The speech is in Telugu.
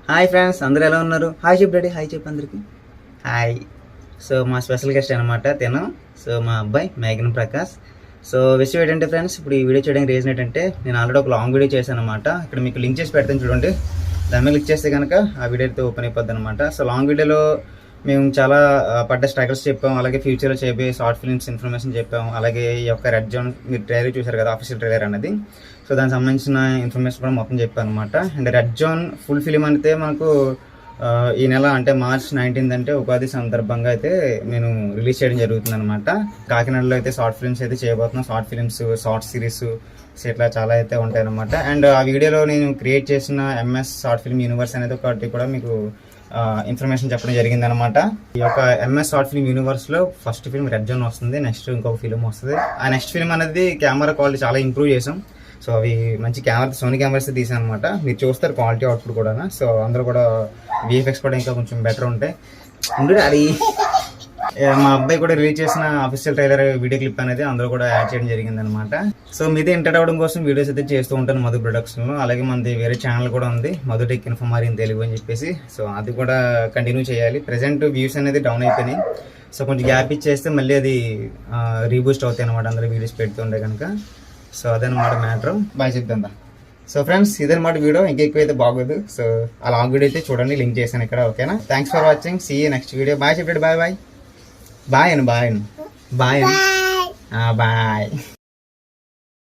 హాయ్ ఫ్రెండ్స్, అందరూ ఎలా ఉన్నారు? హాయ్ చెప్పు డాడీ, హాయ్ చెప్పు అందరికి. హాయ్. సో మా స్పెషల్ గెస్ట్ అనమాట తిను. సో మా అబ్బాయి మేఘన్ ప్రకాష్. సో విషయం ఏంటంటే ఫ్రెండ్స్, ఇప్పుడు ఈ వీడియో చేయడానికి రీజన్ ఏంటంటే, నేను ఆల్రెడీ ఒక లాంగ్ వీడియో చేశాను అనమాట. ఇక్కడ మీకు లింక్ చేసి పెడతాను చూడండి. దాని మీద క్లిక్ చేస్తే కనుక ఆ వీడియో అయితే ఓపెన్ అయిపోద్ది అనమాట. సో లాంగ్ వీడియోలో మేము చాలా పడ్డ స్ట్రగల్స్ చెప్పాము, అలాగే ఫ్యూచర్లో చేయబోయే షార్ట్ ఫిల్మ్స్ ఇన్ఫర్మేషన్ చెప్పాము, అలాగే ఈ యొక్క రెడ్ జోన్ మీరు ట్రైలర్ చూసారు కదా, ఆఫీషియల్ ట్రైలర్ అనేది. సో దానికి సంబంధించిన ఇన్ఫర్మేషన్ కూడా మొత్తం చెప్పాను అనమాట. And red zone full film అయితే మనకు ఈ నెల అంటే March 19 అంటే ఉగాది సందర్భంగా అయితే నేను రిలీజ్ చేయడం జరుగుతుంది అనమాట. కాకినాడలో అయితే షార్ట్ ఫిల్మ్స్ అయితే చేయబోతున్నాం. షార్ట్ ఫిల్మ్స్, షార్ట్ సిరీస్ ఇట్లా చాలా అయితే ఉంటాయన్నమాట. అండ్ ఆ వీడియోలో నేను క్రియేట్ చేసిన MS షార్ట్ ఫిల్మ్ యూనివర్స్ అనేది ఒకటి కూడా మీకు ఇన్ఫర్మేషన్ చెప్పడం జరిగింది అనమాట. ఈ యొక్క MS షార్ట్ ఫిల్మ్ యూనివర్స్ లో ఫస్ట్ ఫిల్మ్ రెడ్ జోన్ వస్తుంది, నెక్స్ట్ ఇంకొక ఫిల్మ్ వస్తుంది. ఆ నెక్స్ట్ ఫిల్మ్ అనేది కెమెరా క్వాలిటీ చాలా ఇంప్రూవ్ చేసాం. సో అవి మంచి కెమెరా, సోనీ కెమెరాస్ తీసాను అనమాట. మీరు చూస్తారు క్వాలిటీ అవుట్పుట్ కూడా. సో అందరూ కూడా VFX కూడా ఇంకా కొంచెం బెటర్ ఉంటాయి. అది మా అబ్బాయి కూడా రిలీజ్ చేసిన అఫీషియల్ ట్రైలర్ వీడియో క్లిప్ అనేది అందులో కూడా యాడ్ చేయడం జరిగింది అనమాట. సో మీదే ఎంటర్ అవ్వడం కోసం వీడియోస్ అయితే చేస్తూ ఉంటాను మధు ప్రొడక్షన్లో. అలాగే మనది వేరే ఛానల్ కూడా ఉంది, Madhu tech informer in Telugu అని చెప్పేసి. సో అది కూడా కంటిన్యూ చేయాలి. ప్రెసెంట్ వ్యూస్ అనేది డౌన్ అయిపోయినాయి. సో కొంచెం గ్యాప్ ఇచ్చేస్తే మళ్ళీ అది రీబూస్ట్ అవుతాయి అనమాట, అందులో వీడియోస్ పెడుతుండే కనుక. సో అదనమాట మ్యాటర్. బాయ్ చెప్తా. సో ఫ్రెండ్స్, ఇదనమాట వీడియో. ఇంకా ఎక్కువ అయితే బాగోదు. సో ఆ లాంగ్ వీడియో అయితే చూడండి, లింక్ చేశాను ఇక్కడ. ఓకేనా? Thanks for watching. See you next video. Bye చెప్పాడు. బాయ్ బాయ్ బాయ్ అను బాయ్ అను బాయ్ బాయ్.